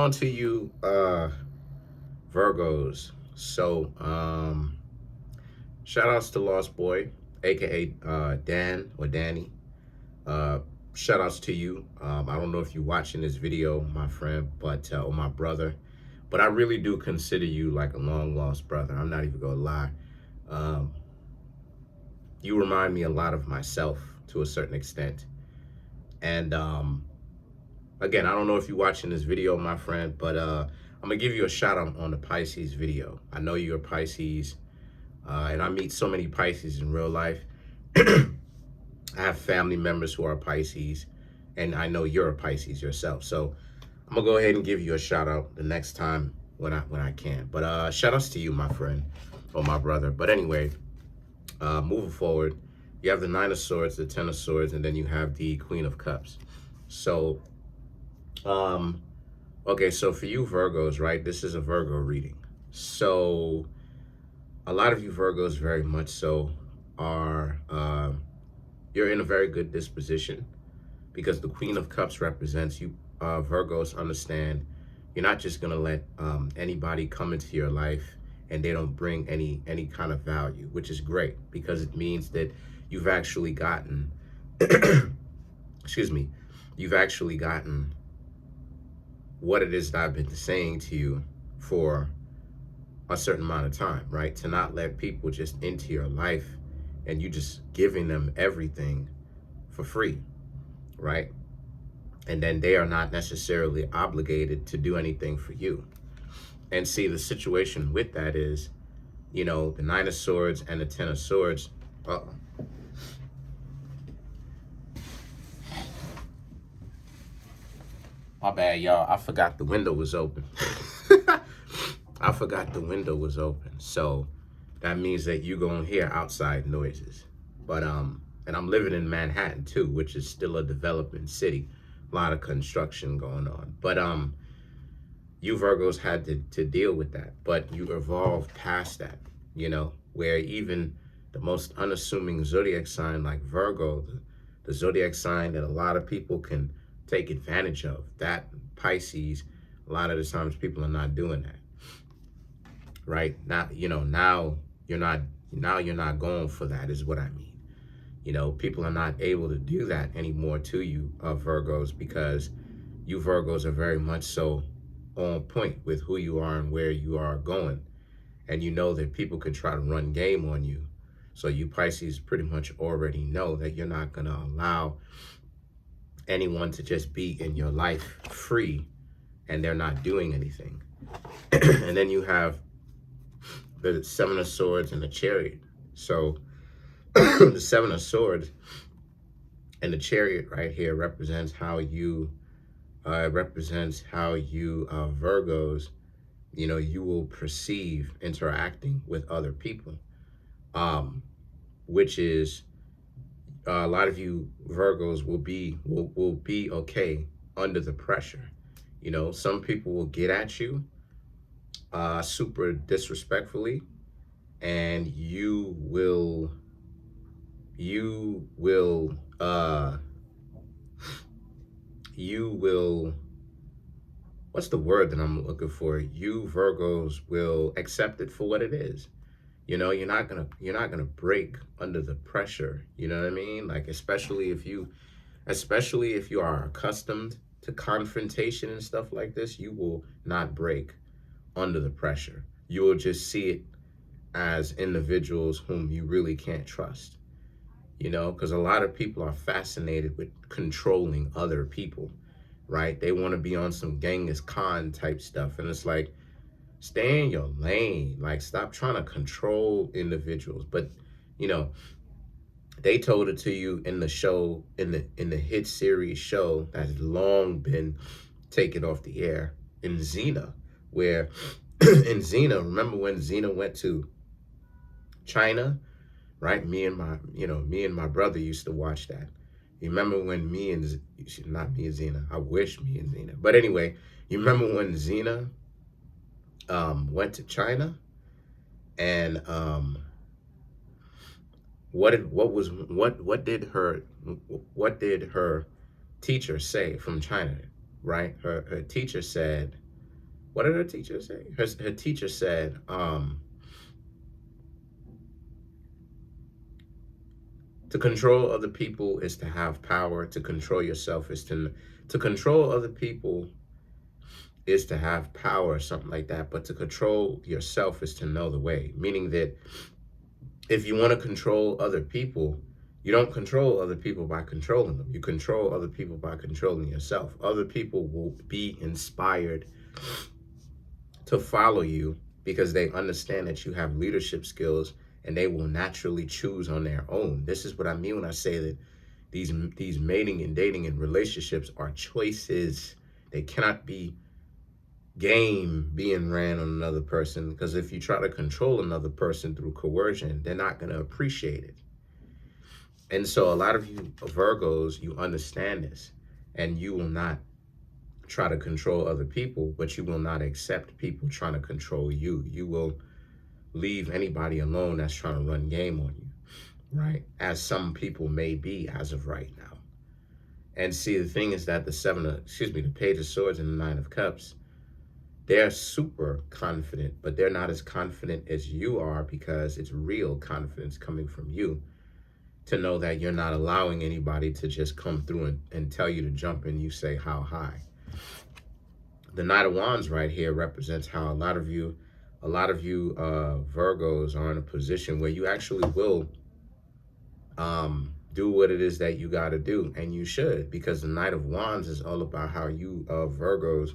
On to you, Virgos. So, shout outs to Lost Boy, aka Dan or Danny. Uh, Shout outs to you. I don't know if you're watching this video, my friend, but or my brother, but I really do consider you like a long lost brother. I'm not even gonna lie. Um, you remind me a lot of myself to a certain extent, and again, I don't know if you're watching this video, my friend, but I'm gonna give you a shout out on the Pisces video. I know you're a Pisces, and I meet so many Pisces in real life. I have family members who are Pisces, and I know you're a Pisces yourself. So I'm gonna go ahead and give you a shout out the next time when I can. But shout outs to you, my friend, or my brother. But anyway, moving forward, you have the Nine of Swords, the Ten of Swords, and then you have the Queen of Cups. So um, okay, so for you Virgos, right? This is a Virgo reading. So a lot of you Virgos very much so are you're in a very good disposition because the Queen of Cups represents you. Virgos understand you're not just gonna let anybody come into your life and they don't bring any kind of value, which is great because it means that you've actually gotten excuse me, you've actually gotten what it is that I've been saying to you for a certain amount of time, right? To not let people just into your life and you just giving them everything for free, right? And then they are not necessarily obligated to do anything for you. And see, the situation with that is, you know, the Nine of Swords and the Ten of Swords. Uh-oh. My bad, y'all. I forgot the window was open. I forgot the window was open. So that means that you're gonna hear outside noises. But and I'm living in Manhattan too, which is still a developing city. A lot of construction going on. But you Virgos had to deal with that. But you evolved past that, you know, where even the most unassuming zodiac sign like Virgo, the zodiac sign that a lot of people can take advantage of, that Pisces, a lot of the times people are not doing that. Right? Now, you know, you're not going for that is what I mean. You know, people are not able to do that anymore to you, Virgos, because you Virgos are very much so on point with who you are and where you are going. And you know that people can try to run game on you. So you Pisces pretty much already know that you're not going to allow anyone to just be in your life free and they're not doing anything. And then you have the Seven of Swords and the Chariot. So the Seven of Swords and the Chariot right here represents how you Virgos, you know, you will perceive interacting with other people, which is a lot of you Virgos will be okay under the pressure. You know, some people will get at you super disrespectfully, and you will you will what's the word that I'm looking for? You Virgos will accept it for what it is. You know, you're not gonna break under the pressure. You know what I mean? Like especially if you are accustomed to confrontation and stuff like this, you will not break under the pressure. You will just see it as individuals whom you really can't trust. You know, because a lot of people are fascinated with controlling other people, right? They want to be on some Genghis Khan type stuff. And it's like, stay in your lane. Like, stop trying to control individuals. But, you know, they told it to you in the show, in the hit series show that's long been taken off the air, in Xena, where in Xena, remember when Xena went to China, right? Me and my brother used to watch that. You remember when not me and Xena, I wish me and Xena. But anyway, you remember when Xena went to China and what did her teacher say from China, right? Her teacher said, What did her teacher say? Her teacher said, to control other people is to have power. To control yourself is to control other people is to have power, something like that. But to control yourself is to know the way. Meaning that if you want to control other people, you don't control other people by controlling them. You control other people by controlling yourself. Other people will be inspired to follow you because they understand that you have leadership skills, and they will naturally choose on their own. This is what I mean when I say that these mating and dating and relationships are choices. They cannot be game being ran on another person, because if you try to control another person through coercion, they're not going to appreciate it. And so a lot of you Virgos, you understand this, and you will not try to control other people, but you will not accept people trying to control you. You will leave anybody alone that's trying to run game on you, right? As some people may be as of right now. And see, the thing is that the Page of Swords and the Nine of Cups, they're super confident, but they're not as confident as you are, because it's real confidence coming from you to know that you're not allowing anybody to just come through and tell you to jump, and you say, how high? The Knight of Wands right here represents how a lot of you Virgos are in a position where you actually will do what it is that you got to do, and you should, because the Knight of Wands is all about how you Virgos,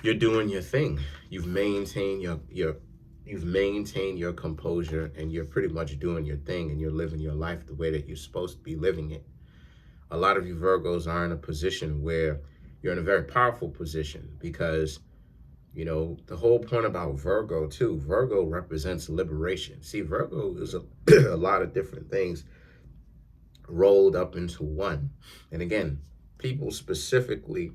you're doing your thing. You've maintained you've maintained your composure, and you're pretty much doing your thing, and you're living your life the way that you're supposed to be living it. A lot of you Virgos are in a position where you're in a very powerful position, because, you know, the whole point about Virgo too, Virgo represents liberation. See, Virgo is a lot of different things rolled up into one. And again, people specifically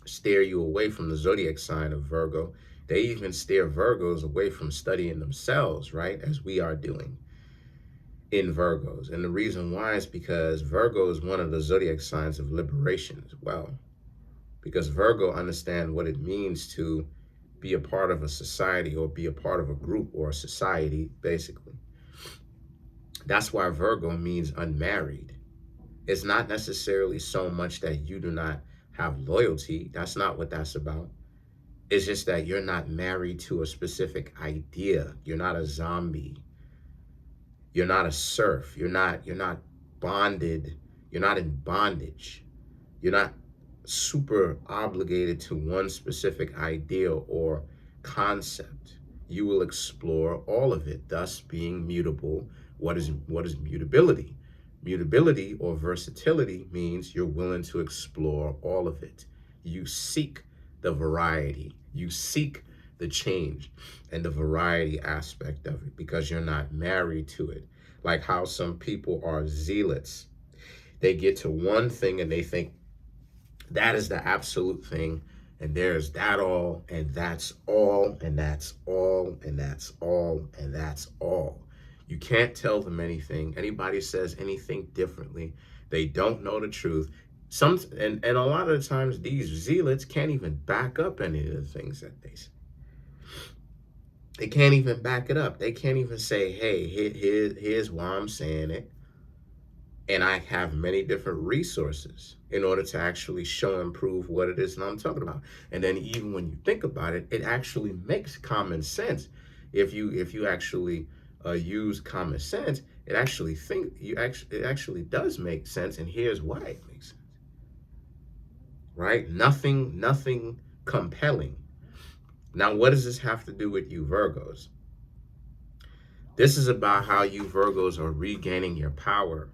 steer you away from the zodiac sign of Virgo. They even steer Virgos away from studying themselves, right? As we are doing in Virgos. And the reason why is because Virgo is one of the zodiac signs of liberation as well. Because Virgo understands what it means to be a part of a society, or be a part of a group or a society, basically. That's why Virgo means unmarried. It's not necessarily so much that you do not have loyalty. That's not what that's about. It's just that you're not married to a specific idea. You're not a zombie. You're not a serf. You're not bonded. You're not in bondage. You're not super obligated to one specific idea or concept. You will explore all of it, thus being mutable. What is mutability? Mutability or versatility means you're willing to explore all of it. You seek the variety. You seek the change and the variety aspect of it, because you're not married to it. Like how some people are zealots. They get to one thing and they think that is the absolute thing, and there's that all, and that's all, and that's all, and that's all, and that's all. You can't tell them anything. Anybody says anything differently, they don't know the truth. And a lot of the times these zealots can't even back up any of the things that they say. They can't even back it up. They can't even say, hey, here's why I'm saying it. And I have many different resources in order to actually show and prove what it is that I'm talking about. And then even when you think about it, it actually makes common sense. If you actually use common sense, it actually does make sense. And here's why it makes sense. Right? Nothing compelling. Now, what does this have to do with you Virgos? This is about how you Virgos are regaining your power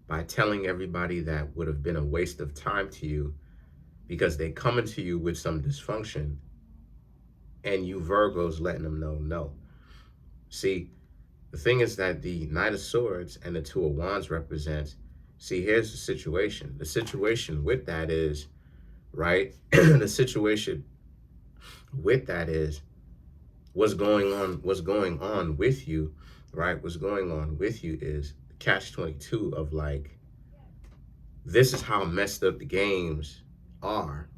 by telling everybody that would have been a waste of time to you, because they come into you with some dysfunction, and you Virgos letting them know no. See, the thing is that the Knight of Swords and the Two of Wands represents, see, here's the situation. The situation with that is, right? The situation with that is what's going on with you, right? What's going on with you is catch-22 of like, this is how messed up the games are,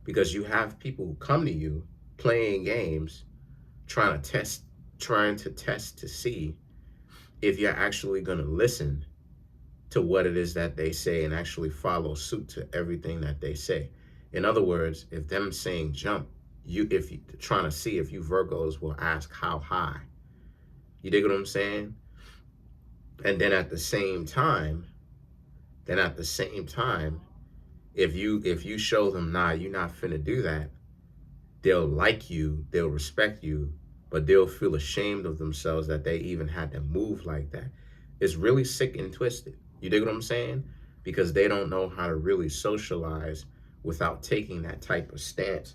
because you have people who come to you playing games, trying to test to see if you're actually going to listen to what it is that they say and actually follow suit to everything that they say. In other words, if them saying jump, if you trying to see if you Virgos will ask how high. You dig what I'm saying? And then at the same time, if you show them, nah, you're not finna do that, they'll like you, they'll respect you, but they'll feel ashamed of themselves that they even had to move like that. It's really sick and twisted. You dig what I'm saying? Because they don't know how to really socialize without taking that type of stance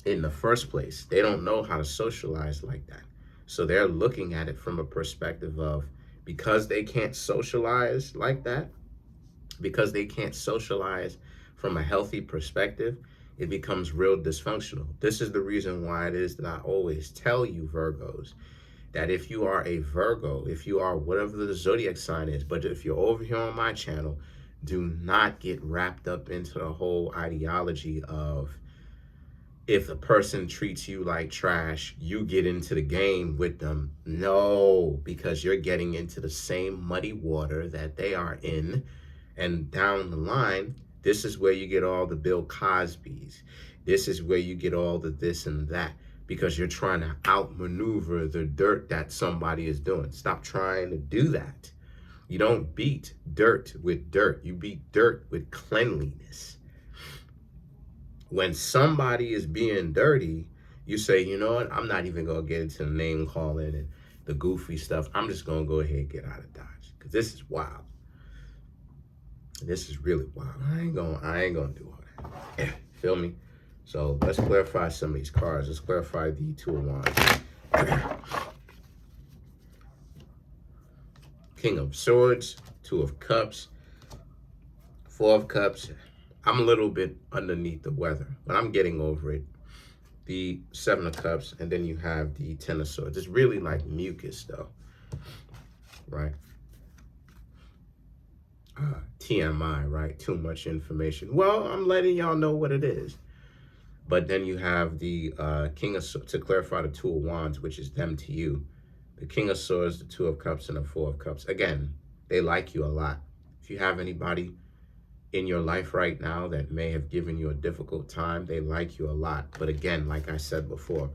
in the first place. They don't know how to socialize like that. So they're looking at it from a perspective of, because they can't socialize like that, because they can't socialize from a healthy perspective, it becomes real dysfunctional. This is the reason why it is that I always tell you, Virgos, that if you are a Virgo, if you are whatever the zodiac sign is, but if you're over here on my channel, do not get wrapped up into the whole ideology of, if a person treats you like trash, you get into the game with them. No, because you're getting into the same muddy water that they are in. And down the line, this is where you get all the Bill Cosbys. This is where you get all the this and that, because you're trying to outmaneuver the dirt that somebody is doing. Stop trying to do that. You don't beat dirt with dirt. You beat dirt with cleanliness. When somebody is being dirty, you say, you know what? I'm not even going to get into the name calling and the goofy stuff. I'm just going to go ahead and get out of Dodge, because this is wild. This is really wild. I ain't gonna do all that. Feel me? So let's clarify some of these cards. Let's clarify the Two of Wands. King of Swords, Two of Cups, Four of Cups. I'm a little bit underneath the weather, but I'm getting over it. The Seven of Cups, and then you have the Ten of Swords. It's really like mucus, though, right? TMI, right? Too much information. Well, I'm letting y'all know what it is. But then you have the King of Swords, to clarify the Two of Wands, which is them to you. The King of Swords, the Two of Cups, and the Four of Cups. Again, they like you a lot. If you have anybody in your life right now that may have given you a difficult time, they like you a lot. But again, like I said before,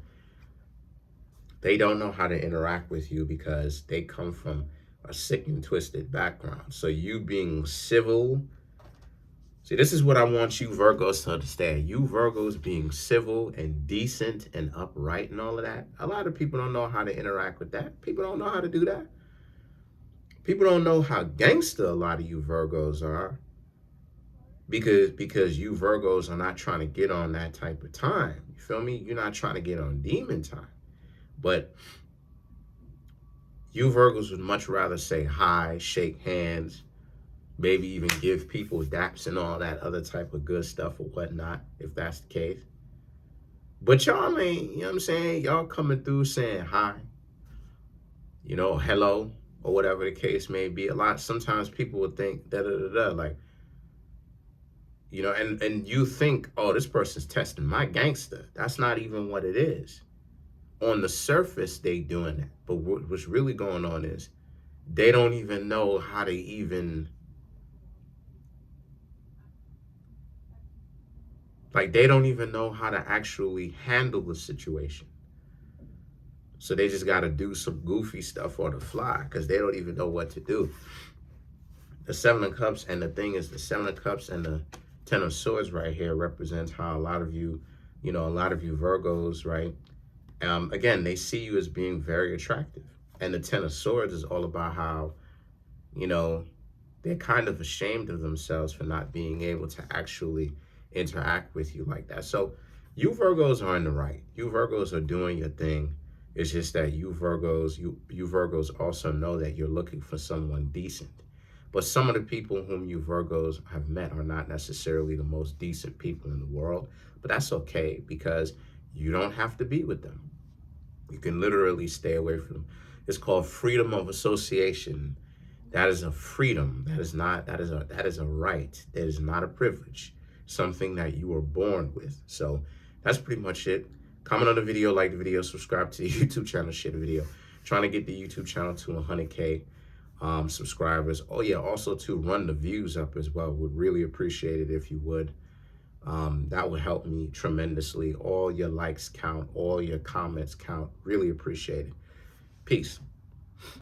they don't know how to interact with you because they come from a sick and twisted background. So you being civil, see, this is what I want you Virgos to understand. You Virgos being civil and decent and upright and all of that, a lot of people don't know how to interact with that. People don't know how to do that. People don't know how gangster a lot of you Virgos are, because you Virgos are not trying to get on that type of time. You feel me? You're not trying to get on demon time. But you Virgos would much rather say hi, shake hands, maybe even give people daps and all that other type of good stuff or whatnot, if that's the case. But y'all ain't, you know what I'm saying? Y'all coming through saying hi, you know, hello, or whatever the case may be. Sometimes people would think da-da-da-da, like, you know, and you think, oh, this person's testing my gangster. That's not even what it is. On the surface, they doing that. But what's really going on is they don't even know how to even, like, they don't even know how to actually handle the situation. So they just got to do some goofy stuff on the fly because they don't even know what to do. The Seven of Cups, and the thing is, the Seven of Cups and the Ten of Swords right here represents how a lot of you, you know, a lot of you Virgos, right? Again, they see you as being very attractive. And the Ten of Swords is all about how, you know, they're kind of ashamed of themselves for not being able to actually interact with you like that. So you Virgos are in the right. You Virgos are doing your thing. It's just that you Virgos also know that you're looking for someone decent. But some of the people whom you Virgos have met are not necessarily the most decent people in the world. But that's okay, because you don't have to be with them. You can literally stay away from them. It's called freedom of association. That is a freedom. That is a right. That is not a privilege. something that you were born with. So that's pretty much it. Comment on the video, like the video, subscribe to the YouTube channel, share the video. Trying to get the YouTube channel to 100K subscribers. Oh yeah, also to run the views up as well. Would really appreciate it if you would. That would help me tremendously. All your likes count, all your comments count. Really appreciate it. Peace.